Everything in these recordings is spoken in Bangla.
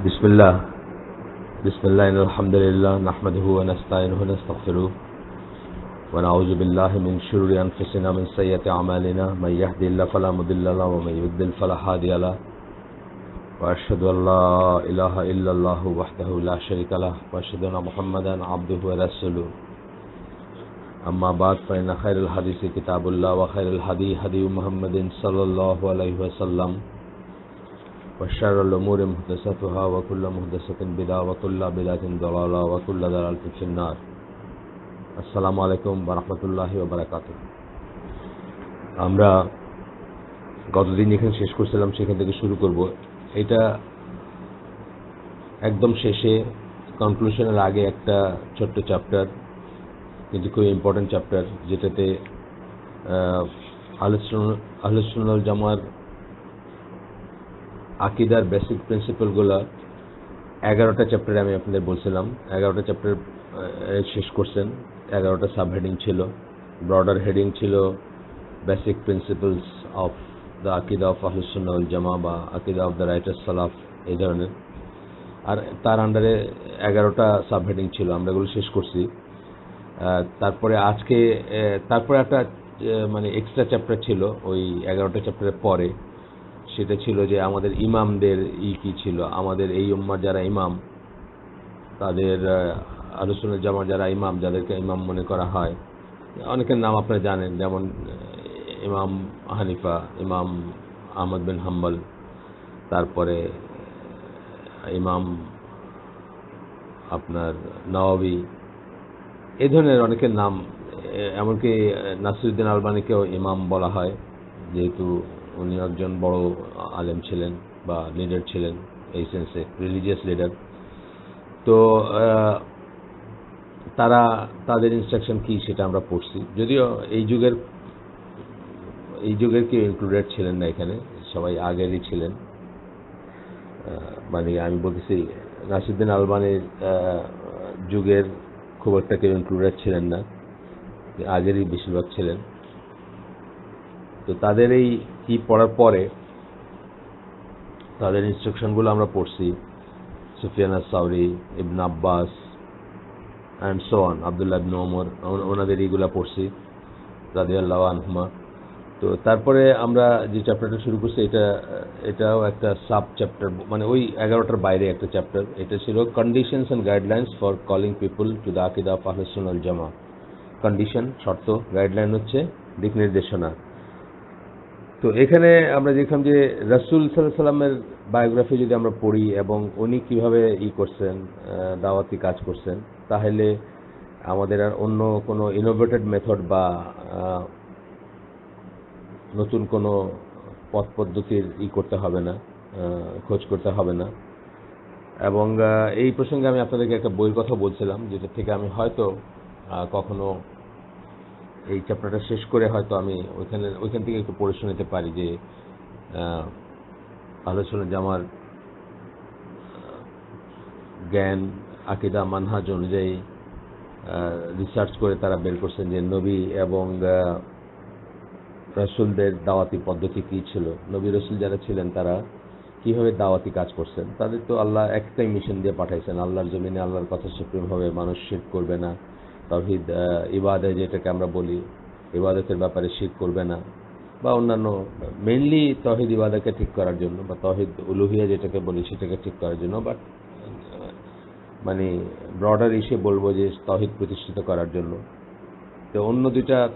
बिस्मिल्लाह बिस्मिल्लाह अल्हम्दुलिल्लाह नहमदुहु व नस्तईनुहु व नस्तगफिरुह व नऊज़ु बिल्लाहि मिन शुरूरि अनफुसिना व मिन सय्यिआति अमालिना मन यहदिहिल्लाहु फला मुदिल्ल लहु व मन युद्लिल फला हादिय लहु व अशहदु अल्ला इलाहा इल्लल्लाहु वहदहु ला शरीका लहु व अशहदु अन्ना मुहम्मदन अब्दुहु व रसूलुहु अम्मा बाद फ़इन्न खैरुल हदीसि किताबुल्लाह व खैरुल हदी हदी मुहम्मदिन सल्लल्लाहु अलैहि वसल्लम वशर्रुल उमूरि मुहदसतुहा व कुल्लु मुहदसतिन बिदअह व कुल्लु बिदअतिन दलाला व कुल्लु दलालतिन फिन्नार। अस्सलामु आलैकुम व रहमतुल्लाहि व बाराकातुहू। আমরা গতদিন যেখানে শেষ করছিলাম সেখান থেকে শুরু করব। এটা একদম শেষে কনক্লুশনের আগে একটা ছোট্ট চ্যাপ্টার, কিন্তু খুব ইম্পর্টেন্ট চ্যাপ্টার, যেটাতে আহলে সুন্নাহ ওয়াল জামার আকিদার বেসিক প্রিন্সিপালগুলো 11টা চ্যাপ্টারে আমি আপনাদের বলছিলাম। 11টা চ্যাপ্টার শেষ করছেন। 11টা সাব হেডিং ছিল। ব্রডার হেডিং ছিল বেসিক প্রিন্সিপালস অফ দ্য আকিদা অফ আহলে সুন্নাহ ওয়াল জামা বা আকিদা অফ দ্য রাইটার্স সালাফ, এই ধরনের। আর তার আন্ডারে 11টা সাব হেডিং ছিল, আমরা এগুলো শেষ করছি। তারপরে তারপরে একটা মানে এক্সট্রা চ্যাপ্টার ছিল ওই 11টা চ্যাপ্টারের পরে। সেটা ছিল যে আমাদের ইমামদের কি ছিল, আমাদের এই উম্মার যারা ইমাম, তাদের আহলে সুন্নাহ ওয়াল জামার যারা ইমাম, যাদেরকে ইমাম মনে করা হয়, অনেকের নাম আপনারা জানেন, যেমন ইমাম হানিফা, ইমাম আহমদ বিন হাম্বল, তারপরে ইমাম আপনার নওয়াবী, এই ধরনের অনেকের নাম। এমনকি নাসিরউদ্দিন আলবানীকেও ইমাম বলা হয়, যেহেতু উনি একজন বড় আলেম ছিলেন বা লিডার ছিলেন, এই সেন্সে রিলিজিয়াস লিডার। তো তাদের ইনস্ট্রাকশন কি সেটা আমরা পড়ছি, যদিও এই যুগের কেউ ইনক্লুডেড ছিলেন না এখানে, সবাই আগেরই ছিলেন। মানে আমি বলতেছি নাসিরউদ্দিন আলবানীর যুগের খুব একটা কেউ ইনক্লুডেড ছিলেন না, আগেরই বেশিরভাগ ছিলেন। তো তাদের এই কি পড়ার পরে তাদের ইনস্ট্রাকশনগুলো আমরা পড়ছি। সুফিয়ান আস-সাওরি, Ibn Abbas and so on, Abdullah Ibn Umar, ওনাদের এইগুলা পড়ছি রাদিয়াল্লাহু আনহুমা। তো তারপরে আমরা যে চ্যাপ্টারটা শুরু করছি, এটাও একটা সাব চ্যাপ্টার, মানে ওই 11টার বাইরে একটা চ্যাপ্টার। এটা ছিল conditions and guidelines for calling people to the আকিদা অফ আহলে সুন্নাহ ওয়াল জামা। কন্ডিশন, শর্ত, গাইডলাইন হচ্ছে দিক নির্দেশনা। তো এখানে আমরা দেখলাম যে রাসূল সাল্লাল্লাহু আলাইহি সাল্লামের বায়োগ্রাফি যদি আমরা পড়ি এবং উনি কিভাবে করছেন, দাওয়াতি কাজ করছেন, তাহলে আমাদের আর অন্য কোনো ইনোভেটেড মেথড বা নতুন কোনো পথ পদ্ধতির করতে হবে না, খোঁজ করতে হবে না। এবং এই প্রসঙ্গে আমি আপনাদেরকে একটা বইয়ের কথা বলছিলাম, যেটা থেকে আমি হয়তো কখনো এই চ্যাপ্টারটা শেষ করে হয়তো আমি ওইখান থেকে একটু পড়ে শোনাতে পারি যে আহলে সুন্নাহ জামার জ্ঞান, আকিদা, মানহাজ অনুযায়ী রিসার্চ করে তারা বের করছেন যে নবী এবং রাসূলদের দাওয়াতি পদ্ধতি কী ছিল, নবী রাসূল যারা ছিলেন তারা কীভাবে দাওয়াতি কাজ করছেন। তাদের তো আল্লাহ একটাই মিশন দিয়ে পাঠাইছেন, আল্লাহর জমিনে আল্লাহর কথা সুপ্রিমভাবে মানুষ শিরক করবে না, তাওহীদ ইবাদত যেটাকে আমরা বলি, ইবাদতের ব্যাপারে শিরক করবে না, বা অন্যান্য মেইনলি তাওহীদ ইবাদতকে ঠিক করার জন্য, বা তাওহীদ উলুহিয়া যেটাকে বলি সেটাকে ঠিক করার জন্য, বাট মানে ব্রডার বলবো যে তাওহীদ প্রতিষ্ঠিত করার জন্য। তো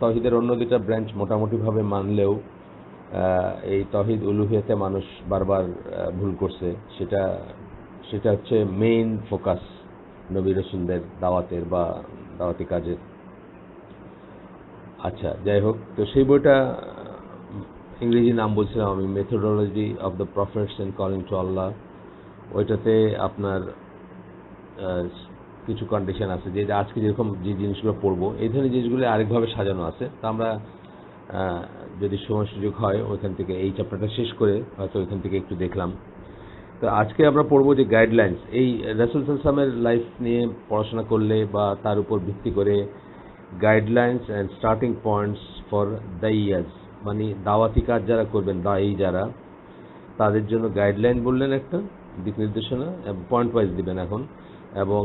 তাওহীদের অন্য দুইটা ব্রাঞ্চ মোটামুটিভাবে মানলেও এই তাওহীদ উলুহিয়াতে মানুষ বারবার ভুল করছে। সেটা হচ্ছে মেইন ফোকাস নবী রাসূলদের দাওয়াতের বা দাওয়াতি কাজের। আচ্ছা, যাই হোক, তো সেই বইটা ইংরেজি নাম বলছিলাম আমি, methodology of the prophets and calling to Allah. ওইটাতে আপনার কিছু কন্ডিশন আছে, যে আজকে যেরকম যে জিনিসগুলো পড়বো এই ধরনের জিনিসগুলো আরেকভাবে সাজানো আছে। তা আমরা যদি সময় সুযোগ হয় ওইখান থেকে এই চ্যাপ্টারটা শেষ করে হয়তো ওইখান থেকে একটু দেখলাম। তো আজকে আমরা পড়বো যে গাইডলাইন্স, এই রাসূল সাল্লাল্লাহু আলাইহি ওয়াসাল্লামের লাইফ নিয়ে পড়াশোনা করলে বা তার উপর ভিত্তি করে guidelines and starting points for দাইয়াস, মানে দাওয়াতি কাজ যারা করবেন, দায়ী যারা, তাদের জন্য গাইডলাইন বললেন একটা, দিক নির্দেশনা পয়েন্ট ওয়াইজ দিবেন এখন, এবং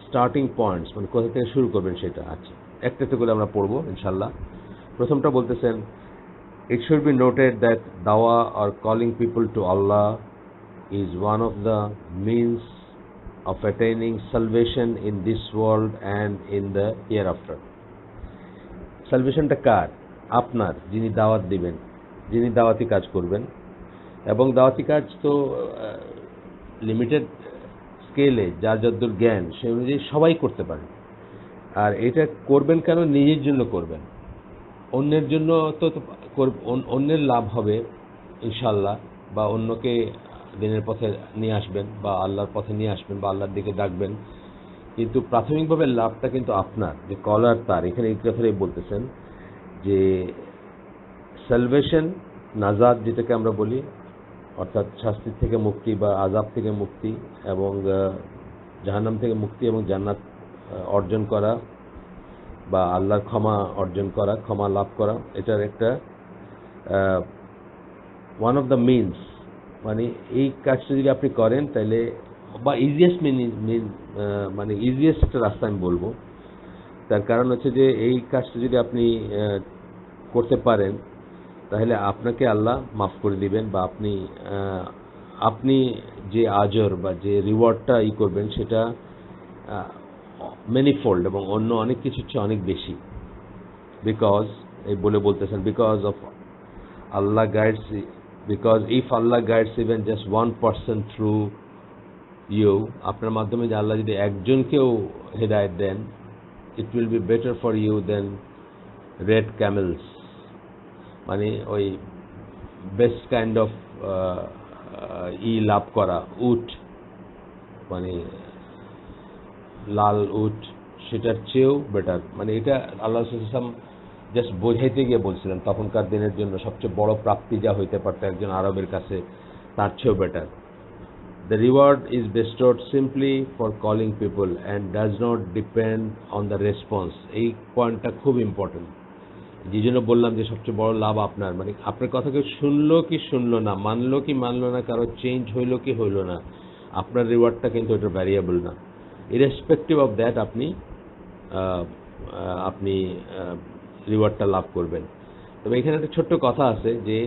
স্টার্টিং পয়েন্টস মানে কোথা থেকে শুরু করবেন সেটা। আচ্ছা, একটা একটা করে আমরা পড়বো ইনশাল্লাহ। প্রথমটা বলতেছেন, it should be noted that dawa or calling people to Allah is one of the means of attaining salvation in this world and in the hereafter. সালভেশনটা কার? আপনার, যিনি দাওয়াত দিবেন, যিনি দাওয়াতি কাজ করবেন। এবং দাওয়াতি কাজ তো লিমিটেড স্কেলে যার যতদূর জ্ঞান সে অনুযায়ী সবাই করতে পারে। আর এটা করবেন কেন? নিজের জন্য করবেন, অন্যের জন্য তো অন্যের লাভ হবে ইনশাল্লাহ, বা অন্যকে দিনের পথে নিয়ে আসবেন বা আল্লাহর পথে নিয়ে আসবেন বা আল্লাহর দিকে ডাকবেন, কিন্তু প্রাথমিকভাবে লাভটা কিন্তু আপনার, যে কলার তার। এখানে এই কথাটাই বলতেছেন যে সালভেশন, নাজাত যেটাকে আমরা বলি, অর্থাৎ শাস্তি থেকে মুক্তি বা আযাব থেকে মুক্তি এবং জাহান্নাম থেকে মুক্তি এবং জান্নাত অর্জন করা বা আল্লাহর ক্ষমা অর্জন করা, ক্ষমা লাভ করা, এটার একটা ওয়ান অফ দ্য মিনস। মানে এই কাজটা যদি আপনি করেন তাহলে, বা ইজিয়েস্ট মানে ইজিয়েস্ট একটা রাস্তা আমি বলবো। তার কারণ হচ্ছে যে এই কাজটা যদি আপনি করতে পারেন তাহলে আপনাকে আল্লাহ মাফ করে দিবেন, বা আপনি যে আজর বা যে রিওয়ার্ডটা করবেন সেটা মেনিফোল্ড এবং অন্য অনেক কিছুর চেয়ে অনেক বেশি। বিকজ এই বলতেছেন, because of Allah guides, because if Allah guides even just 1% through you, আপনার মাধ্যমে যে আল্লাহ যদি একজনকেও হেদায়েত দেন, it will be better for you than red camels, মানে ওই বেস্ট কাইন্ড অফ লাভ করা উট, মানে লাল উট, সেটার চেয়েও বেটার। মানে এটা আল্লাহ সাল্লাম জাস্ট বোঝাইতে গিয়ে বলছিলেন, তখনকার দিনের জন্য সবচেয়ে বড় প্রাপ্তি যা হইতে পারত একজন আরবের কাছে, তার চেয়েও better. The reward is bestowed simply for calling people and does not depend on the response. এই পয়েন্টটা খুব ইম্পর্টেন্ট। যে জন্য বললাম যে সবচেয়ে বড় লাভ আপনার, মানে আপনার কথাকে শুনলো কি শুনলো না, মানলো কি মানলো না, কারো চেঞ্জ হইলো কি হইলো না, আপনার রিওয়ার্ডটা কিন্তু এটা ভ্যারিয়েবল না। ইরেসপেক্টিভ অফ দ্যাট আপনি রিওয়ার্ডটা লাভ করবেন। তবে এখানে একটা ছোট্ট কথা আছে যে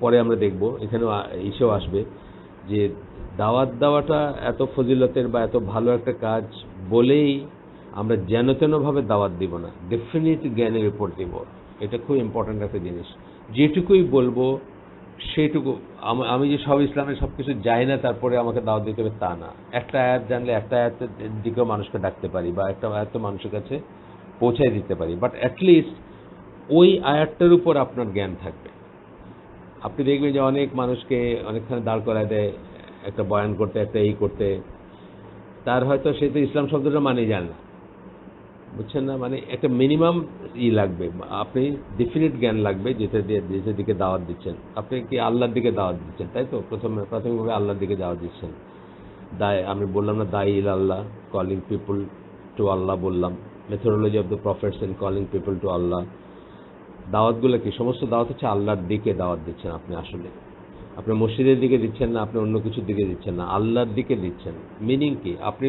পরে আমরা দেখব, এখানেও এসেও আসবে, যে দাওয়াত দেওয়াটা এত ফজিলতের বা এত ভালো একটা কাজ বলেই আমরা যেন তেনভাবে দাওয়াত দিব না, ডেফিনিট জ্ঞানের উপর দিব। এটা খুব ইম্পর্ট্যান্ট একটা জিনিস। যেটুকুই বলবো সেইটুকু, আমি যে সব ইসলামের সব কিছু যাই না তারপরে আমাকে দাওয়াত দিতে হবে তা না। একটা আয়াত জানলে একটা আয়াতের দিকেও মানুষকে ডাকতে পারি বা একটা আয়াত মানুষের কাছে পৌঁছায় দিতে পারি, বাট অ্যাটলিস্ট ওই আয়াতটার উপর আপনার জ্ঞান থাকবে। আপনি দেখবেন যে অনেক মানুষকে অনেকখানে দাঁড় করায় দেয় একটা বয়ান করতে, একটা এই করতে, তার হয়তো সে তো ইসলাম শব্দটা মানে জানে না, বুঝছেন না? মানে একটা মিনিমাম লাগবে, আপনি ডেফিনিট জ্ঞান লাগবে যেটার দিকে দাওয়াত দিচ্ছেন। আপনি কি আল্লাহর দিকে দাওয়াত দিচ্ছেন, তাই তো? প্রাথমিকভাবে আল্লাহর দিকে দাওয়াত দিচ্ছেন। আমি বললাম না দাই ইল আল্লাহ, কলিং পিপল টু আল্লাহ বললাম, methodology of the prophets in calling people to Allah. দাওয়াতগুলো কি? সমস্ত দাওয়াত হচ্ছে আল্লাহর দিকে দাওয়াত দিচ্ছেন আপনি। আসলে আপনি মসজিদের দিকে দিচ্ছেন না, আপনি অন্য কিছুর দিকে দিচ্ছেন না, আল্লাহর দিকে দিচ্ছেন। মিনিং কি? আপনি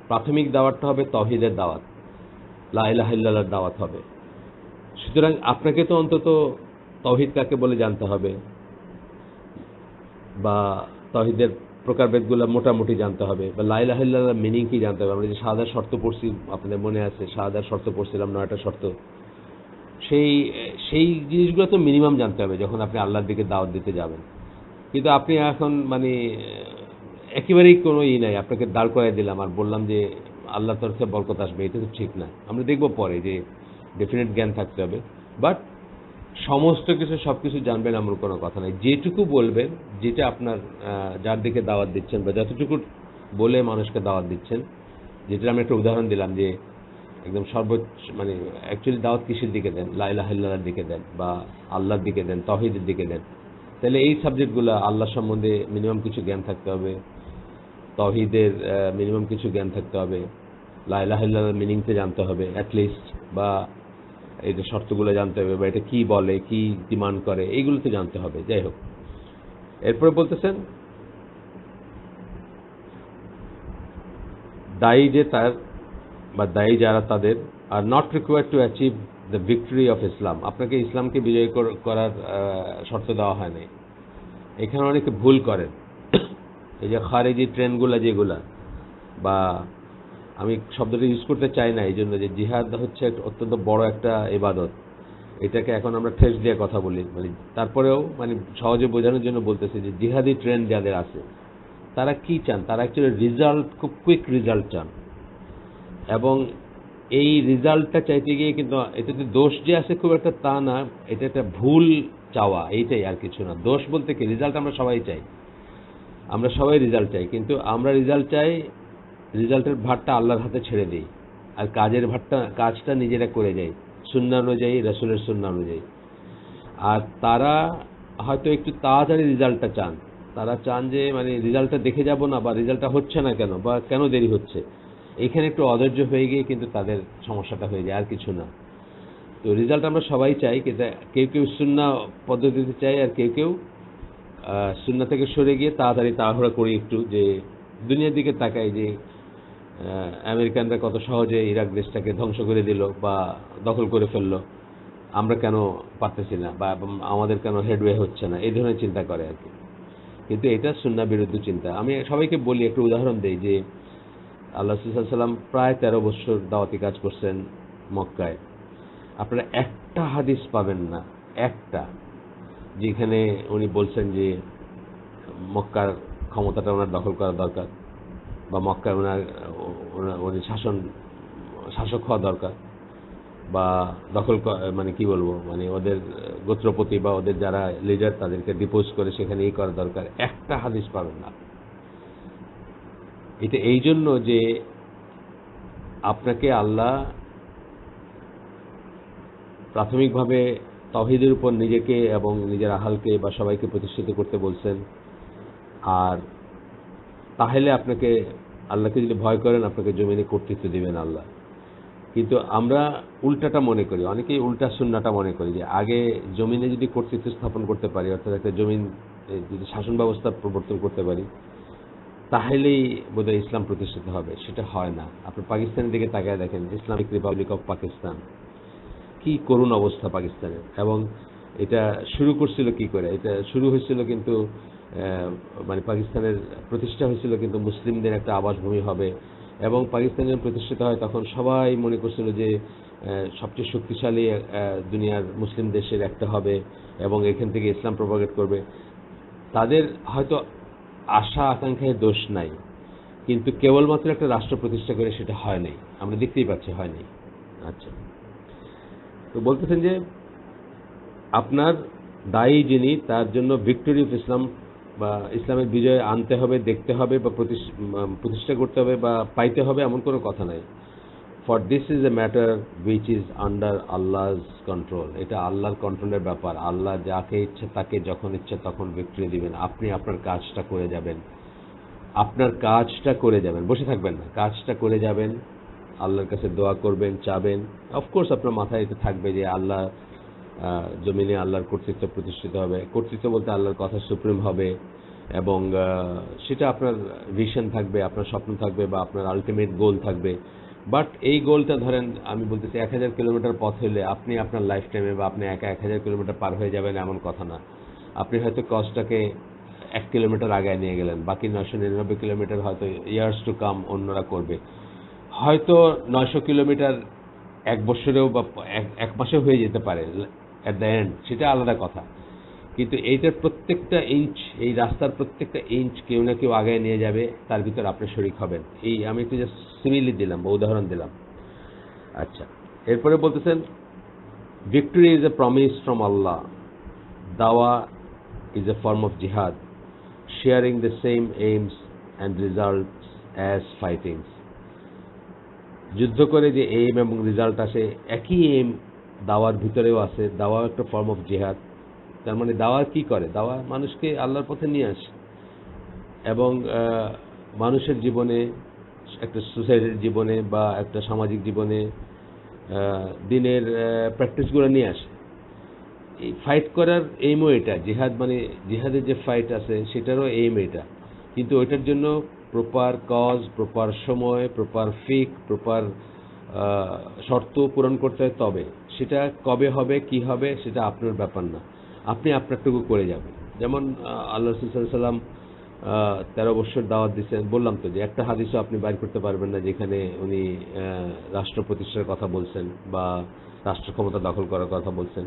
প্রাথমিক দাওয়াতটা হবে তাওহীদের দাওয়াত, লা ইলাহা ইল্লাল্লাহর দাওয়াত হবে। সুতরাং আপনাকে তো অন্তত তাওহীদ কাকে বলে জানতে হবে, বা তাওহীদের প্রকারভেদগুলো মোটামুটি জানতে হবে, বা লা ইলাহা ইল্লাল্লাহর মিনিং কি জানতে হবে। আমরা যে শাহাদার শর্ত পড়ছি, আপনাদের মনে আছে শাহাদার শর্ত পড়ছিলাম, 9টা শর্ত, সেই জিনিসগুলো তো মিনিমাম জানতে হবে যখন আপনি আল্লাহর দিকে দাওয়াত দিতে যাবেন। কিন্তু আপনি এখন মানে একেবারেই কোনো নাই, আপনাকে দাঁড় করাই দিলাম আর বললাম যে আল্লাহর তরফে বরকত আসবে, এটা তো ঠিক না। আমরা দেখব পরে যে ডেফিনেট জ্ঞান থাকতে হবে, বাট সমস্ত কিছু সব কিছু জানবেন এমন কোনো কথা নাই। যেটুকু বলবেন, যেটা আপনার যার দিকে দাওয়াত দিচ্ছেন বা যতটুকু বলে মানুষকে দাওয়াত দিচ্ছেন, যেটা আমি একটা উদাহরণ দিলাম যে একদম সর্বোচ্চ, মানে অ্যাকচুয়ালি দাওয়াত কিসের দিকে দেন? লা ইলাহা ইল্লাল্লাহর দিকে দেন বা আল্লাহর দিকে দেন, তাওহীদের দিকে দেন। তাহলে এই সাবজেক্টগুলো, আল্লাহ সম্বন্ধে মিনিমাম কিছু জ্ঞান থাকতে হবে, তাওহীদের মিনিমাম কিছু জ্ঞান থাকতে হবে, লা ইলাহা ইল্লাল্লাহর মিনিংটা জানতে হবে অ্যাটলিস্ট, বা এই যে শর্তগুলো জানতে হবে, বা এটা কি বলে, কি ডিমান্ড করে, এইগুলো তো জানতে হবে। যাই হোক, এরপরে বলতেছেন দায়ী যে তার বা দায়ী যারা তাদের আর not required to achieve the victory of Islam. আপনাকে ইসলামকে বিজয় করার শর্ত দেওয়া হয় নাই। এখানে অনেকে ভুল করেন। এই যে খারেজি ট্রেনগুলা যেগুলা, বা আমি শব্দটা ইউজ করতে চাই না এই জন্য যে জিহাদ হচ্ছে অত্যন্ত বড় একটা ইবাদত, এটাকে এখন আমরা ঠেস দিয়ে কথা বলি, মানে তারপরেও মানে সহজে বোঝানোর জন্য বলতেছি যে জিহাদি ট্রেন যাদের আছে তারা কি চান, তারা অ্যাকচুয়ালি রিজাল্ট, খুব কুইক রিজাল্ট চান। এবং এই রিজাল্টটা চাইতে গিয়ে কিন্তু এটাতে দোষ যে আছে খুব একটা তা না, এটা একটা ভুল চাওয়া, এইটাই আর কিছু না। দোষ বলতে কি, রেজাল্ট আমরা সবাই চাই, আমরা সবাই রেজাল্ট চাই, কিন্তু আমরা রেজাল্ট চাই, রেজাল্টের ভারটা আল্লাহর হাতে ছেড়ে দিই, আর কাজটা নিজেরা করে যাই সুন্নাহ অনুযায়ী, রাসূলের সুন্নাহ অনুযায়ী। আর তারা হয়তো একটু তাড়াতাড়ি রেজাল্টটা চান, তারা চান যে মানে রেজাল্টটা দেখে যাব না, বা রেজাল্টটা হচ্ছে না কেন, বা কেন দেরি হচ্ছে, এইখানে একটু অধৈর্য হয়ে গিয়ে কিন্তু তাদের সমস্যাটা হয়ে যায়, আর কিছু না। তো রেজাল্ট আমরা সবাই চাই, কিন্তু কেউ কেউ সুন্নাহ পদ্ধতিতে চাই, আর কেউ কেউ সুন্নাহ থেকে সরে গিয়ে তাড়াতাড়ি তাড়াহুড়া করি একটু, যে দুনিয়ার দিকে তাকাই যে আমেরিকানরা কত সহজে ইরাক দেশটাকে ধ্বংস করে দিল বা দখল করে ফেললো, আমরা কেন পারতেছি না, বা আমাদের কেন হেডওয়ে হচ্ছে না, এই ধরনের চিন্তা করে আর কি। কিন্তু এটা সুন্নাহ বিরুদ্ধ চিন্তা। আমি সবাইকে বলি, একটু উদাহরণ দেই যে আল্লাহ রাসূল সাল্লাল্লাহু আলাইহি ওয়াসাল্লাম প্রায় 13 বছর দাওয়াতি কাজ করছেন মক্কায়। আপনারা একটা হাদিস পাবেন না, একটা, যেখানে উনি বলছেন যে মক্কার ক্ষমতাটা ওনার দখল করা দরকার, বা মক্কায় উনি শাসক হওয়া দরকার, বা মানে কি বলবো, মানে ওদের গোত্রপতি বা ওদের যারা লিডার তাদেরকে ডিপোজ করে সেখানে এই করা দরকার, একটা হাদিস পাবেন না। এটা এই জন্য যে আপনাকে আল্লাহ প্রাথমিকভাবে তাওহীদের উপর নিজেকে এবং নিজের আহালকে বা সবাইকে প্রতিষ্ঠিত করতে বলছেন। আর তাহলে আপনাকে, আল্লাহকে যদি ভয় করেন, আপনাকে জমিনে কর্তৃত্ব দিবেন আল্লাহ। কিন্তু আমরা উল্টাটা মনে করি, অনেকেই উল্টা সুন্নাহটা মনে করি যে আগে জমিনে যদি কর্তৃত্ব স্থাপন করতে পারি, অর্থাৎ একটা জমিন যদি শাসন ব্যবস্থা প্রবর্তন করতে পারি, তাহলেই বোধহয় ইসলাম প্রতিষ্ঠিত হবে। সেটা হয় না। আপনি পাকিস্তানের দিকে তাকায় দেখেন, ইসলামিক রিপাবলিক অফ পাকিস্তান, কি করুণ অবস্থা পাকিস্তানের। এবং এটা শুরু করছিল কি করে, এটা শুরু হয়েছিল কিন্তু মানে পাকিস্তানের প্রতিষ্ঠা হয়েছিল কিন্তু মুসলিমদের একটা আবাসভূমি হবে, এবং পাকিস্তানের প্রতিষ্ঠিত হয় তখন সবাই মনে করছিল যে সবচেয়ে শক্তিশালী দুনিয়ার মুসলিম দেশের একটা হবে এবং এখান থেকে ইসলাম প্রপাগেট করবে। তাদের হয়তো আশা আকাঙ্ক্ষায় দোষ নাই, কিন্তু কেবলমাত্র একটা রাষ্ট্র প্রতিষ্ঠা করে সেটা হয় নাই, আমরা দেখতেই পাচ্ছি হয় নাই। আচ্ছা, তো বলতেছেন যে আপনার দায়ী যিনি, তার জন্য ভিক্টরি অফ ইসলাম বা ইসলামের বিজয় আনতে হবে, দেখতে হবে, বা প্রতিষ্ঠা করতে হবে বা পাইতে হবে, এমন কোনো কথা নাই। For this is a matter which is under Allah's control. এটা আল্লাহর কন্ট্রোলের ব্যাপার। আল্লাহ যাকে ইচ্ছে তাকে যখন ইচ্ছে তখন ভিক্টরি দিবেন। আপনি আপনার কাজটা করে যাবেন, আপনার কাজটা করে যাবেন, বসে থাকবেন না, কাজটা করে যাবেন, আল্লাহর কাছে দোয়া করবেন, চাবেন। অফকোর্স আপনার মাথায় এটা থাকবে যে আল্লাহ জমিনে আল্লাহর কর্তৃত্ব প্রতিষ্ঠিত হবে, কর্তৃত্ব বলতে আল্লাহর কথা সুপ্রিম হবে, এবং সেটা আপনার ভিশন থাকবে, আপনার স্বপ্ন থাকবে, বা আপনার আলটিমেট গোল থাকবে। বাট এই গোলটা ধরেন, আমি বলতেছি 1000 কিলোমিটার পথ হলে আপনি আপনার লাইফ টাইমে বা আপনি একা 1000 কিলোমিটার পার হয়ে যাবেন এমন কথা না। আপনি হয়তো কজটাকে 1 কিলোমিটার আগায় নিয়ে গেলেন, বাকি 999 কিলোমিটার হয়তো ইয়ার্স টু কাম অন্যরা করবে। হয়তো 900 কিলোমিটার 1 বছরেও বা 1 মাসেও হয়ে যেতে পারে অ্যাট দ্য এন্ড, সেটা আলাদা কথা। কিন্তু এইটার প্রত্যেকটা ইঞ্চ, এই রাস্তার প্রত্যেকটা ইঞ্চ কেউ না কেউ আগায় নিয়ে যাবে, তার ভিতর আপনি শরিক হবেন। এই আমি একটু জাস্ট সিমিলি দিলাম বা উদাহরণ দিলাম। আচ্ছা, এরপরে বলতেছেন victory is a promise from Allah, দাওয়া is a form of jihad, sharing the same aims and results as fightings. যুদ্ধ করে যে এইম এবং রেজাল্ট আসে, একই এইম দাওয়ার ভিতরেও আছে। দাওয়া একটা ফর্ম অফ জিহাদ। তার মানে দাওয়া কি করে, দাওয়া মানুষকে আল্লাহর পথে নিয়ে আসে, এবং মানুষের জীবনে, একটা সোসাইটির জীবনে বা একটা সামাজিক জীবনে দিনের প্র্যাকটিসগুলো নিয়ে আসে। এই ফাইট করার এইমও এটা, জিহাদ মানে জিহাদের যে ফাইট আছে সেটারও এইম এটা, কিন্তু ওইটার জন্য প্রপার কজ, প্রপার সময়, প্রপার ফিক, প্রপার শর্ত পূরণ করতে হয়, তবে সেটা কবে হবে কি হবে সেটা আপনার ব্যাপার না, আপনি আপনারটুকু করে যাবেন। যেমন আল্লাহ রাসূল সাল্লাল্লাহু আলাইহি ওয়াসাল্লাম 13 বছর দাওয়াত দিচ্ছেন, বললাম তো যে একটা হাদিসও আপনি বাইর করতে পারবেন না যেখানে উনি রাষ্ট্র প্রতিষ্ঠার কথা বলছেন বা রাষ্ট্র ক্ষমতা দখল করার কথা বলছেন।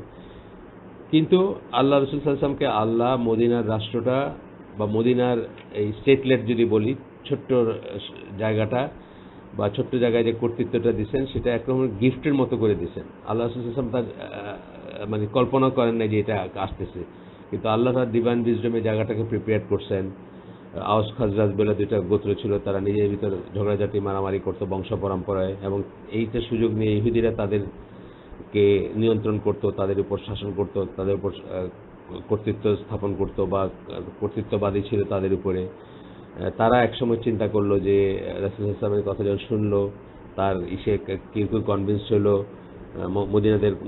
কিন্তু আল্লাহ রাসূল সাল্লাল্লাহু আলাইহি ওয়াসাল্লামকে আল্লাহ মদিনার রাষ্ট্রটা বা মদিনার এই স্টেটলেট যদি বলি, ছোট্ট জায়গাটা বা ছোট্ট জায়গায় যে কর্তৃত্বটা দিচ্ছেন সেটা একরকমের গিফটের মতো করে দিচ্ছেন। আল্লাহ রাসূল সাল্লাল্লাহু আলাইহি ওয়াসাল্লাম তার মানে কল্পনা করেন নাই যে এটা আসতেছে, কিন্তু আল্লাহ তার ডিভাইন উইজডমে জায়গাটাকে প্রিপেয়ার করছেন। আওস খাজরাজ বলে দুইটা গোত্র ছিল, তারা নিজের ভিতর ঝগড়াঝাটি মারামারি করতো বংশ পরম্পরায়, এবং এইটা সুযোগ নিয়ে ইহুদিরা তাদেরকে নিয়ন্ত্রণ করত, তাদের উপর শাসন করত, তাদের উপর কর্তৃত্ব স্থাপন করত বা কর্তৃত্ববাদী ছিল তাদের উপরে। তারা একসময় চিন্তা করলো যে রাসূল সাল্লাল্লাহু আলাইহি ওয়াসাল্লামের কথা যখন শুনলো, তার ইসে কেউ কেউ কনভিন্স হলো,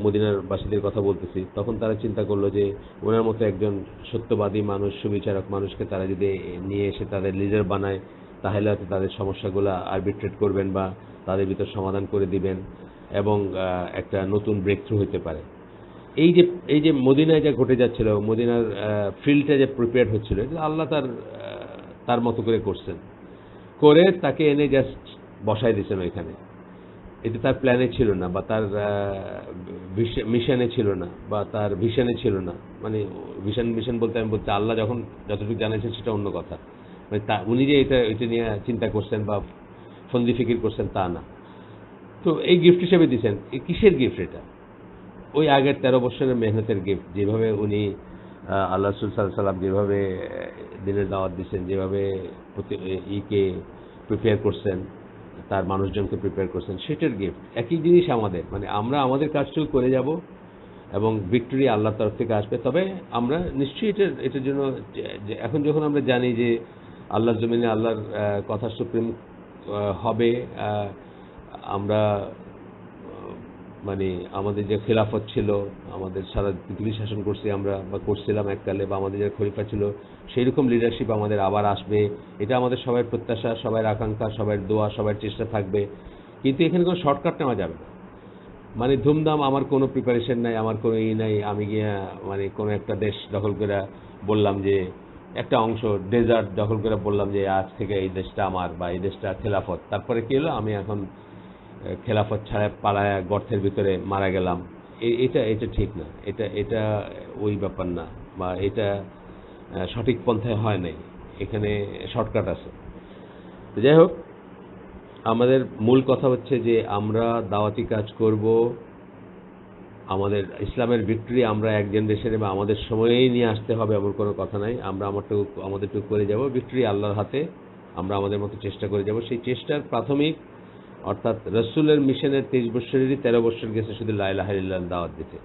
মদিনার বাসীদের কথা বলতেছি, তখন তারা চিন্তা করলো যে ওনার মতো একজন সত্যবাদী মানুষ, সুবিচারক মানুষকে তারা যদি নিয়ে এসে তাদের লিডার বানায়, তাহলে হয়তো তাদের সমস্যাগুলো আরবিট্রেট করবেন বা তাদের ভিতর সমাধান করে দিবেন এবং একটা নতুন ব্রেক থ্রু হতে পারে। এই যে মদিনায় যা ঘটে যাচ্ছিল, মদিনার ফিল্ডটা যে প্রিপেয়ার হচ্ছিল, এটা আল্লাহ তার মতো করে করছেন, করে তাকে এনে জাস্ট বসায় দিয়েছেন ওইখানে। এটা তার প্ল্যানে ছিল না বা তার মিশনে ছিল না বা তার ভিশনে ছিল না। মানে মিশন বলতে আমি বলছি আল্লাহ যখন যতটুকু জানাইছেন সেটা অন্য কথা, মানে উনি যে এটা নিয়ে চিন্তা করছেন বা ফন্দি ফিকির করছেন তা না। তো এই গিফট হিসেবে দিয়েছেন। কিসের গিফট এটা? ওই আগের 13 বছরের মেহনতের গিফট। যেভাবে উনি আল্লাহ রাসূল সাল্লাল্লাহু আলাইহি ওয়াসাল্লাম যেভাবে দিনের দাওয়াত দিচ্ছেন, যেভাবে ইকে প্রিপেয়ার করছেন, তার মানুষজনকে প্রিপেয়ার করছেন, সেটার গিফট। একই জিনিস আমাদের, মানে আমরা আমাদের কাজটুকু করে যাব এবং ভিক্টরি আল্লাহর তরফ থেকে আসবে। তবে আমরা নিশ্চয়ই এটার জন্য এখন যখন আমরা জানি যে আল্লাহর জমিনে আল্লাহর কথা সুপ্রিম হবে, আমরা মানে আমাদের যে খেলাফত ছিল, আমাদের সারা পৃথিবী শাসন করছি আমরা বা করছিলাম এককালে, বা আমাদের যে খলিফা ছিল, সেই রকম লিডারশিপ আমাদের আবার আসবে, এটা আমাদের সবার প্রত্যাশা, সবার আকাঙ্ক্ষা, সবার দোয়া, সবার চেষ্টা থাকবে। কিন্তু এখানে কোনো শর্টকাট নেওয়া যাবে না। মানে ধুমধাম আমার কোনো প্রিপারেশন নাই, আমার কোনো নাই, আমি গিয়া মানে কোনো একটা দেশ দখল করে বললাম যে একটা অংশ ডেজার্ট দখল করে বললাম যে আজ থেকে এই দেশটা আমার বা এই দেশটা খেলাফত, তারপরে কি হলো আমি এখন খেলাফত ছাড়া পালায় গর্তের ভিতরে মারা গেলাম। এটা ঠিক না, এটা ওই ব্যাপার না, বা এটা সঠিক পন্থায় হয় নাই। এখানে শর্টকাট আছে। তো যাই হোক, আমাদের মূল কথা হচ্ছে যে আমরা দাওয়াতি কাজ করব, আমাদের ইসলামের ভিক্টরি আমরা এক জেনারেশনে বা আমাদের সময়েই নিয়ে আসতে হবে এমন কোনো কথা নাই। আমরা আমাদেরটুকু করে যাব, ভিক্টরি আল্লাহর হাতে, আমরা আমাদের মতো চেষ্টা করে যাব। সেই চেষ্টার প্রাথমিক, অর্থাৎ রসুলের মিশনের 23 বছরেরই 13 বছর গেছে শুধু লা ইলাহা ইল্লাল্লাহ দাওয়াত দিতে।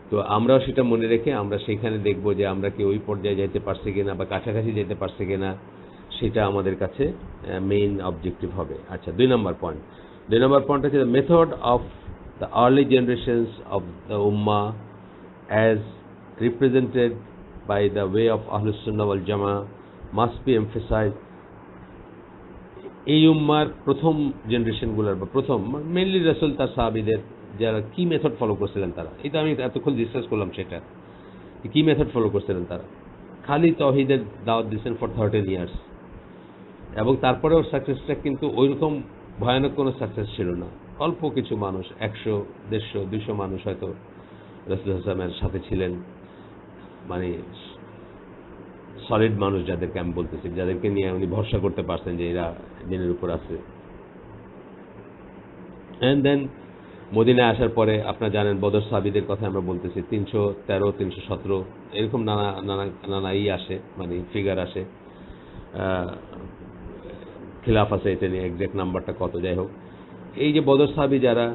তো আমরাও সেটা মনে রেখে আমরা সেইখানে দেখব যে আমরা কি ওই পর্যায়ে যেতে পারছি কিনা বা কাছাকাছি যেতে পারছি কিনা, সেটা আমাদের কাছে মেইন অবজেক্টিভ হবে। আচ্ছা, 2 নম্বর পয়েন্ট হচ্ছে the method of the early generations of the উম্মাহ as represented by the way of আহলুস সুন্নাহ ওয়াল জামাআহ মাস্ট বি এমফাসাইজড। এই উম্মার প্রথম জেনারেশনগুলোর বা প্রথম মেনলি রাসূল তার সাহাবীদের যারা কি মেথড ফলো করছিলেন, তারা এটা আমি এতক্ষণ ডিসকাস করলাম, সেটা কি মেথড ফলো করছিলেন। তারা খালি তাওহীদের দাওয়াত দিয়েছেন ফর 13 ইয়ার্স, এবং তারপরেও সাকসেসটা কিন্তু ওইরকম ভয়ানক কোনো সাকসেস ছিল না। অল্প কিছু মানুষ, 100, 150, 200 মানুষ হয়তো রাসূল সাল্লাল্লাহু সাথে ছিলেন, মানে সলিড মানুষ যাদেরকে আমি বলতেছি, যাদেরকে নিয়ে উনি ভরসা করতে পারছেন যে এরা দিনের উপর আছে। অ্যান্ড দেন মদিনায় আসার পরে আপনারা জানেন বদর সাহাবীদের কথা আমরা বলতেছি, 313, 317 এরকম নানা আসে, মানে ফিগার আসে, খিলাফ আছে, এটা নিয়ে এক্সাক্ট নাম্বারটা কত, যাই হোক। এই যে বদর সাহাবী যারা,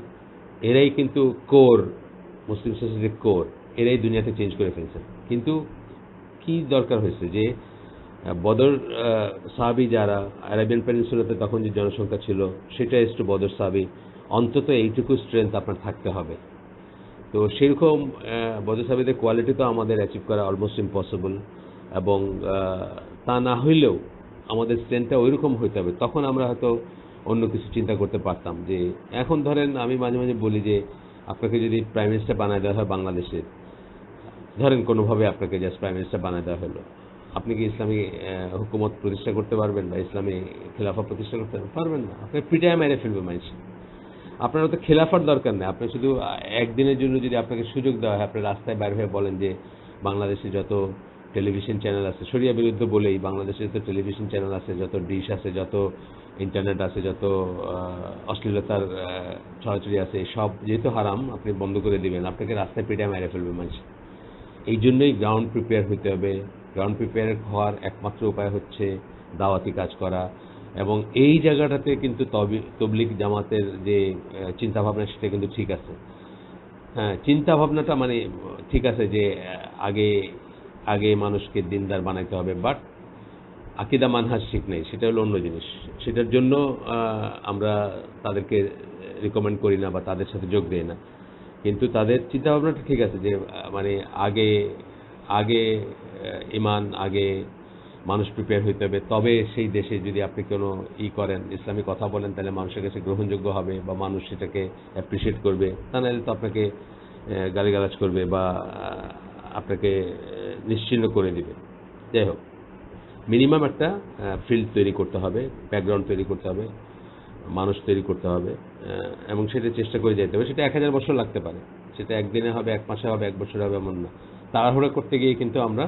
এরাই কিন্তু কোর, মুসলিম সোসাইটির কোর, এরাই দুনিয়াতে চেঞ্জ করে ফেলছে। কিন্তু কি দরকার হয়েছে যে বদর সাহাবী যারা, আরাবিয়ান পেনিনসুলাতে তখন যে জনসংখ্যা ছিল সেটা একটু বদর সাহাবী, অন্তত এইটুকু স্ট্রেংথ আপনার থাকতে হবে। তো সেরকম বদর সাহাবীদের কোয়ালিটি তো আমাদের অ্যাচিভ করা অলমোস্ট ইম্পসিবল, এবং তা না হইলেও আমাদের স্ট্রেন্থটা ওইরকম হইতে হবে, তখন আমরা হয়তো অন্য কিছু চিন্তা করতে পারতাম। যে এখন ধরেন আমি মাঝে মাঝে বলি যে আপনাকে যদি প্রাইম মিনিস্টার বানায় দেওয়া হয় বাংলাদেশের, ধরেন কোনোভাবে আপনাকে জাস্ট প্রাইম মিনিস্টার বানায় দেওয়া হলো, আপনি কি ইসলামী হুকুমত প্রতিষ্ঠা করতে পারবেন বা ইসলামী খেলাফা প্রতিষ্ঠা করতে পারবেন না? আপনি পিটায় মেরে ফেলবে মানুষ। আপনার তো খেলাফার দরকার নেই, আপনি শুধু একদিনের জন্য যদি আপনাকে সুযোগ দেওয়া হয়, আপনি রাস্তায় বাইরে হয়ে বলেন যে বাংলাদেশে যত টেলিভিশন চ্যানেল আছে, শরিয়া বিরুদ্ধ বলেই বাংলাদেশে যত টেলিভিশন চ্যানেল আছে, যত ডিশ আছে, যত ইন্টারনেট আছে, যত অশ্লীলতার ছড়াছড়ি আছে, সব যেহেতু হারাম আপনি বন্ধ করে দিবেন, আপনাকে রাস্তায় পিটায় মেরে ফেলবে মানুষ। এই জন্যই গ্রাউন্ড প্রিপেয়ার হতে হবে। গ্রাউন্ড প্রিপেয়ার হওয়ার একমাত্র উপায় হচ্ছে দাওয়াতি কাজ করা। এবং এই জায়গাটাতে কিন্তু তবলিগ জামাতের যে চিন্তাভাবনা সেটা কিন্তু ঠিক আছে। হ্যাঁ, চিন্তাভাবনাটা মানে ঠিক আছে যে আগে আগে মানুষকে দিনদার বানাইতে হবে, বাট আকিদা মানহাজ ঠিক নেই, সেটা হলো অন্য জিনিস। সেটার জন্য আমরা তাদেরকে রিকমেন্ড করি না বা তাদের সাথে যোগ দিই না। কিন্তু তাদের চিন্তাভাবনাটা ঠিক আছে যে মানে আগে আগে ইমান, আগে মানুষ প্রিপেয়ার হইতে হবে, তবে সেই দেশে যদি আপনি কোনো করেন, ইসলামী কথা বলেন, তাহলে মানুষের কাছে গ্রহণযোগ্য হবে বা মানুষ সেটাকে অ্যাপ্রিসিয়েট করবে। তা নাহলে তো আপনাকে গালিগালাজ করবে বা আপনাকে নিশ্চিহ্ন করে দিবে। যাই হোক, মিনিমাম একটা ফিল্ড তৈরি করতে হবে, ব্যাকগ্রাউন্ড তৈরি করতে হবে, মানুষ তৈরি করতে হবে, এবং সেটা চেষ্টা করে যেতে হবে। সেটা 1000 বছর লাগতে পারে, সেটা একদিনে হবে, 1 মাসে হবে, 1 বছরে হবে, এমন না। তাড়াহুড়া করতে গিয়ে কিন্তু আমরা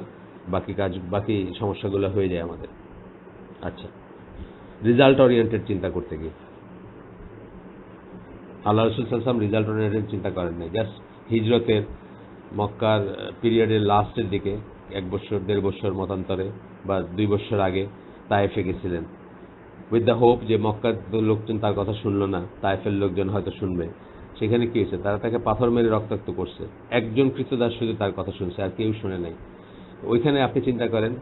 বাকি সমস্যাগুলো হয়ে যায় আমাদের। আচ্ছা, রেজাল্ট ওরিয়েন্টেড চিন্তা করতে গিয়ে আল্লাহ রসুল সাল্লাল্লাহু আলাইহি ওয়াসাল্লাম রেজাল্ট ওরিয়েন্টেড চিন্তা করেন নাই। জাস্ট হিজরতের মক্কার পিরিয়ডের লাস্টের দিকে 1 বছর 1.5 বছর মতান্তরে বা 2 বছর আগে তায়েফে গেছিলেন, উইথ দ্য হোপ যে মক্কার লোকজন তার কথা শুনলো না, তায়েফের লোকজন হয়তো শুনবে। সেখানে কি হয়েছে? তারা তাকে পাথর মেরে রক্তাক্ত করছে। একজন কৃতদাস শুধু তার কথা শুনছে, আর কেউ শুনে নাই। ওইখানে আপনি চিন্তা করেন,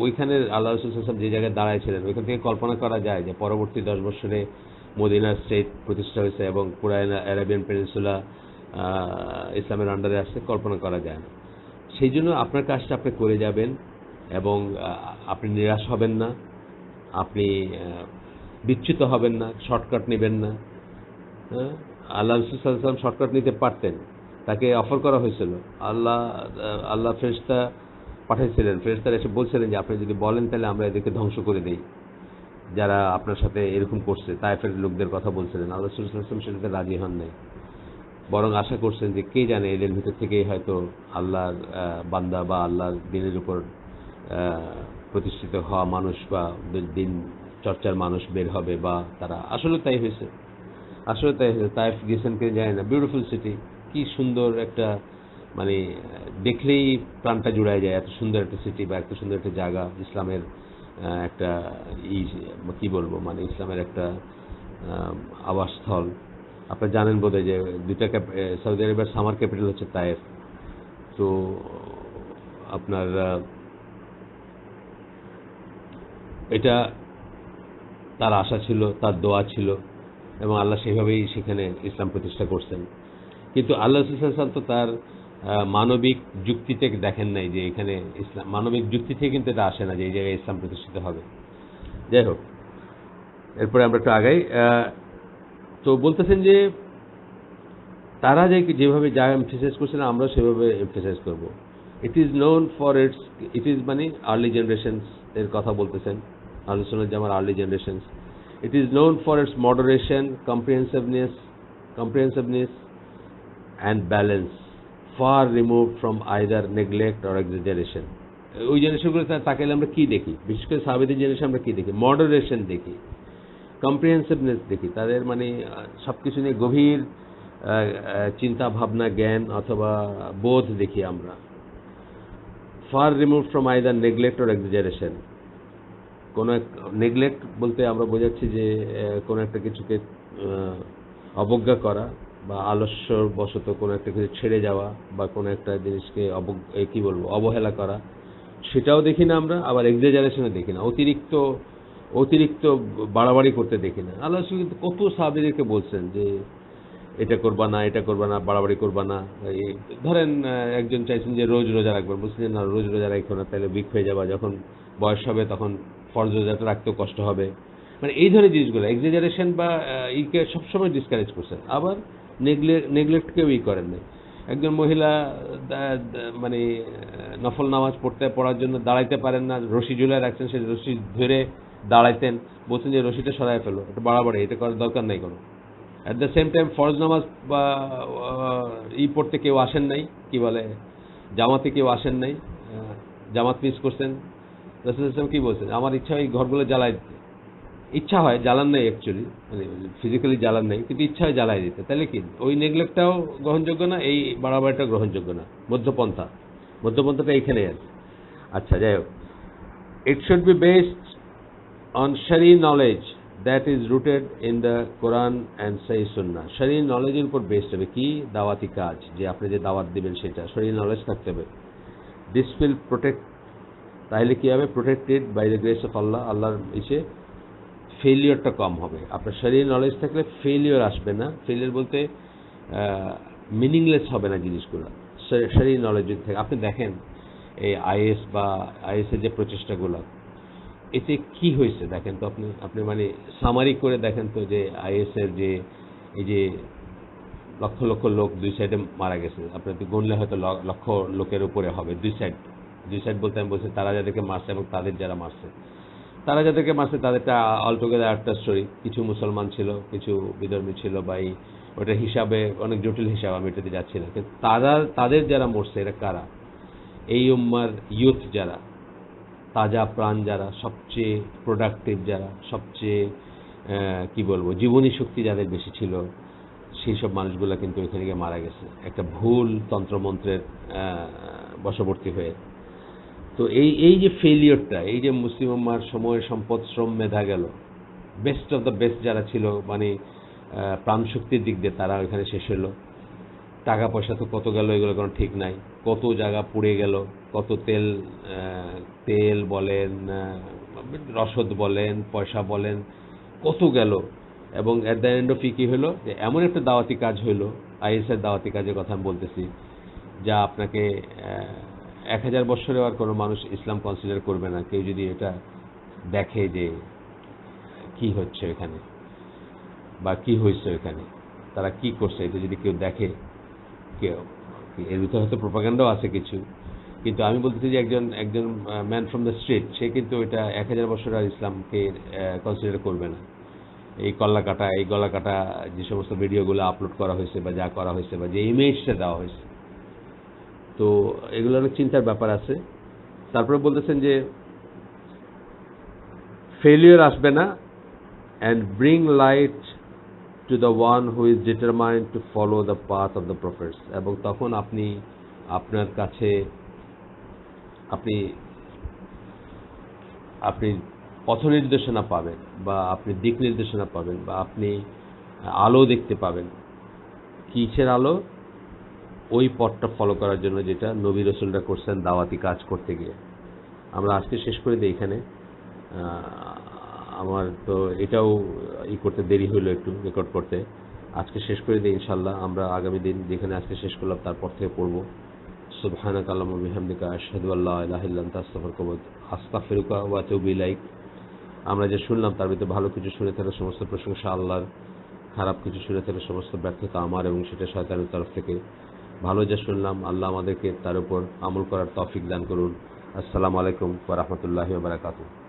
ওইখানে আল্লাহ রসুল সাল্লাল্লাহু আলাইহি ওয়াসাল্লাম যে জায়গায় দাঁড়াইছিলেন, ওইখান থেকে কল্পনা করা যায় যে পরবর্তী 10 বছরে মদিনার স্টেট প্রতিষ্ঠা হয়েছে এবং পুরা অ্যারাবিয়ান পেনিনসুলা ইসলামের আন্ডারে আসছে, কল্পনা করা যায় না। সেই জন্য আপনার কাজটা আপনি করে যাবেন এবং আপনি নিরাশ হবেন না, আপনি বিচ্যুত হবেন না, শর্টকাট নেবেন না। হ্যাঁ, আল্লাহ রসুল সাল্লাল্লাহু আলাইহি ওয়াসাল্লাম শর্টকাট নিতে পারতেন, তাকে অফার করা হয়েছিল। আল্লাহ ফেরেশতা পাঠাইছিলেন, ফেরেশতারা এসে বলছিলেন যে আপনি যদি বলেন তাহলে আমরা এদেরকে ধ্বংস করে দেই, যারা আপনার সাথে এরকম করছে। তায়েফের লোকদের কথা বলছিলেন, আল্লাহ রাসূল সাল্লাল্লাহু আলাইহি ওয়াসাল্লাম সেটাতে রাজি হন নাই, বরং আশা করছেন যে কে জানে এদের ভিতর থেকেই হয়তো আল্লাহর বান্দা বা আল্লাহর দিনের উপর প্রতিষ্ঠিত হওয়া মানুষ বা দিন চর্চার মানুষ বের হবে, বা তারা আসলে তাই হয়েছে। তায়েফ গেছেন কে জানে না, বিউটিফুল সিটি, কি সুন্দর একটা, মানে দেখলেই প্রাণটা জুড়ায় যায়। এত সুন্দর একটা সিটি বা এত সুন্দর একটা জায়গা, ইসলামের একটা কি বলবো, মানে ইসলামের একটা আবাসস্থল। আপনারা জানেন বোধহয় যে সৌদি আরবের সামার ক্যাপিটাল হচ্ছে তায়েফ। তো আপনার এটা তার আশা ছিল, তার দোয়া ছিল, এবং আল্লাহ সেভাবেই সেখানে ইসলাম প্রতিষ্ঠা করছেন। কিন্তু আল্লাহ রাসূল সাল্লাল্লাহু আলাইহি ওয়াসাল্লাম তো তার মানবিক যুক্তিতে দেখেন নাই যে এখানে ইসলাম, মানবিক যুক্তি থেকে কিন্তু এটা আসে না যে এই জায়গায় ইসলাম প্রতিষ্ঠিত হবে। যাই হোক, এরপরে আমরা একটু আগাই। তো বলতেছেন যে তারা যেভাবে যা এমফেসাইজ করছেন আমরা সেভাবে এমফেসাইজ করব। ইট ইজ মানে আর্লি জেনারেশনস এর কথা বলতেছেন, আহলে সুন্নাত জামার early generations. It is known for its moderation, comprehensiveness and balance, far removed from either neglect or exaggeration. ওই জেনারেশনগুলো তাকাইলে আমরা কি দেখি? বিশেষ করে সাহাবীদের জেনারেশন আমরা কি দেখি? মডারেশন দেখি, কম্প্রিহেন্সিভনেস দেখি, তাদের মানে সবকিছু নিয়ে গভীর চিন্তা ভাবনা, জ্ঞান অথবা বোধ দেখি আমরা। Far remove from either neglect or exaggeration. কোনো নেগলেক্ট বলতে আমরা বোঝাচ্ছি যে কোনো একটা কিছুকে অবজ্ঞা করা বা আলস্যবশত কোনো একটা কিছু ছেড়ে যাওয়া বা কোনো একটা জিনিসকে অবহেলা করা, সেটাও দেখি না আমরা। আবার এক্সাজারেশনও দেখি না, অতিরিক্ত বাড়াবাড়ি করতে দেখি না। আল্লাহ রাসূল কিন্তু কত সাহাবীদেরকে বলছেন যে এটা করবা না, এটা করবা না, বাড়াবাড়ি করবা না। ধরেন একজন চাইছেন যে রোজ রোজা রাখবেন, বলছেন যে না রোজ রোজা রাখো না, তাহলে উইক হয়ে যাবা, যখন বয়স হবে তখন ফরজ রোজাটা রাখতেও কষ্ট হবে, মানে এই ধরনের জিনিসগুলো এক্সাজারেশন বা ইকে সবসময় ডিসকারেজ করছেন। আবার নেগলেক্ট কেউ করেন নাই। একজন মহিলা মানে নফল নামাজ পড়ার জন্য দাঁড়াইতে পারেন না, রশি ঝুলে রাখছেন, সে রশি ধরে দাঁড়াইতেন, বলছেন যে রশিটা সরাই ফেলো, এটা বাড়াবাড়ি, এটা করার দরকার নাই কোনো। অ্যাট দ্য সেম টাইম ফরজ নামাজ বা পড়তে কেউ আসেন নাই, কি বলে জামাতে কেউ আসেন নাই, জামাত মিস করছেন। রাসূল ইসলাম কি বলছেন, আমার ইচ্ছা হয় ঘরগুলো জ্বালাই দিতে, ইচ্ছা হয়, জ্বালান নাই অ্যাকচুয়ালি, মানে ফিজিক্যালি জ্বালান নাই, কিন্তু ইচ্ছা হয় জ্বালাই দিতে, তাহলে কি ওই নেগলেক্টটাও গ্রহণযোগ্য না, এই বাড়াবাড়িটাও গ্রহণযোগ্য না, মধ্যপন্থাটা এইখানে আছে। আচ্ছা, যাই হোক, it should be based on Shari knowledge that is rooted in the Quran and Sahih Sunnah. Shari knowledge এর উপর বেসড হবে কি, দাওয়াতি কাজ, যে আপনি যে দাওয়াত দিবেন সেটা শরী নলেজ থাকতে হবে। দিস উইল প্রোটেক্ট, তাহলে কি হবে, protected by the grace of Allah, আল্লাহর ইসে ফেলিওরটা কম হবে। আপনার শরী নলেজ থাকলে ফেলিওর আসবে না, ফেলিওর বলতে মিনিংলেস হবে না জিনিসগুলো শরী নলেজ যদি থাকে। আপনি দেখেন এই আইএসের যে প্রচেষ্টাগুলো, এতে কি হয়েছে দেখেন তো, আপনি মানে সামারি করে দেখেন তো, যে আইএসের যে এই যে লক্ষ লক্ষ লোক দুই সাইডে মারা গেছে, আপনার তো গণলে হয়তো লক্ষ লোকের উপরে হবে। দুই সাইড বলতে আমি বলছি তারা যাদেরকে মারছে এবং তাদের যারা মারছে, তারা যাদেরকে মারছে তাদেরটা অলটুগেদার একটা স্টোরি। কিছু মুসলমান ছিল, কিছু বিধর্মী ছিল, বা ওটা হিসাবে অনেক জটিল হিসাব, আমি এটাতে যাচ্ছি না। কিন্তু তাদের যারা মরছে এরা কারা, এই উম্মার ইয়ুথ যারা, তাজা প্রাণ যারা, সবচেয়ে প্রোডাক্টিভ যারা, সবচেয়ে কি বলবো জীবনী শক্তি যাদের বেশি ছিল, সেই সব মানুষগুলো কিন্তু এখানে গিয়ে মারা গেছে একটা ভুল তন্ত্রমন্ত্রের বশবর্তী হয়ে। তো এই যে ফেলিওরটা, এই যে মুসলিম উম্মার সময়, সম্পদ, শ্রম, মেধা গেল, বেস্ট অফ দ্য বেস্ট যারা ছিল, মানে প্রাণশক্তির দিক দিয়ে, তারা ওইখানে শেষ হলো। টাকা পয়সা তো কত গেল এগুলো কোনো ঠিক নাই, কত জায়গা পুড়ে গেল, কত তেল বলেন, রসদ বলেন, পয়সা বলেন, কত গেল। এবং অ্যাট দ্য এন্ড অফ কি হলো, যে এমন একটা দাওয়াতি কাজ হইলো, আইএসের দাওয়াতি কাজের কথা আমি বলতেছি, যা আপনাকে 1000 বছরেও আর কোনো মানুষ ইসলাম কনসিডার করবে না, কেউ যদি এটা দেখে যে কি হচ্ছে এখানে বা কি হয়েছে এখানে, তারা কি করছে, এটা যদি কেউ দেখে, কেউ এর ভিতরে হয়তো প্রোপাগান্ডাও আছে কিছু, কিন্তু আমি বলতেছি যে একজন ম্যান ফ্রম দ্য স্ট্রিট, সে কিন্তু এটা 1000 বছর আর ইসলামকে কনসিডার করবে না। এই গলা কাটা যে সমস্ত ভিডিওগুলো আপলোড করা হয়েছে বা যা করা হয়েছে বা যে ইমেজটা দেওয়া হয়েছে, তো এগুলো অনেক চিন্তার ব্যাপার আছে। তারপরে বলতেছেন যে ফেলিওর আসবে না, and bring light to the one who is determined to follow the path of the prophets, এবং তখন আপনার কাছে আপনি পথ নির্দেশনা পাবেন, বা আপনি দিক নির্দেশনা পাবেন, বা আপনি আলো দেখতে পাবেন। কিসের আলো? ওই পথটা ফলো করার জন্য যেটা নবী রাসূলরা করছেন দাওয়াতি কাজ করতে গিয়ে। আমরা আজকে শেষ করে দিই এখানে। আমার তো এটাও করতে দেরি হলো একটু রেকর্ড করতে, আজকে শেষ করে দিই ইনশাল্লাহ। আমরা আগামী দিন যেখানে আজকে শেষ করলাম তারপর থেকে পড়বো। সুবহানাকা আল্লাহুম্মা ওয়া বিহামদিকা আশহাদু আল্লা ইলাহা ইল্লা আনতা আস্তাগফিরুকা ওয়া আতুবু ইলাইক। আমরা যে শুনলাম তার ভিতরে ভালো কিছু শুনে থাকলে সমস্ত প্রশংসা আল্লাহর, খারাপ কিছু শুনে থাকলে সমস্ত ব্যর্থতা আমার, এবং সেটা শয়তানের তরফ থেকে। ভালো যা শুনলাম আল্লাহ আমাদেরকে তার উপর আমল করার তৌফিক দান করুন। আসসালামু আলাইকুম ওয়া রাহমাতুল্লাহি ওয়া বারাকাতুহু।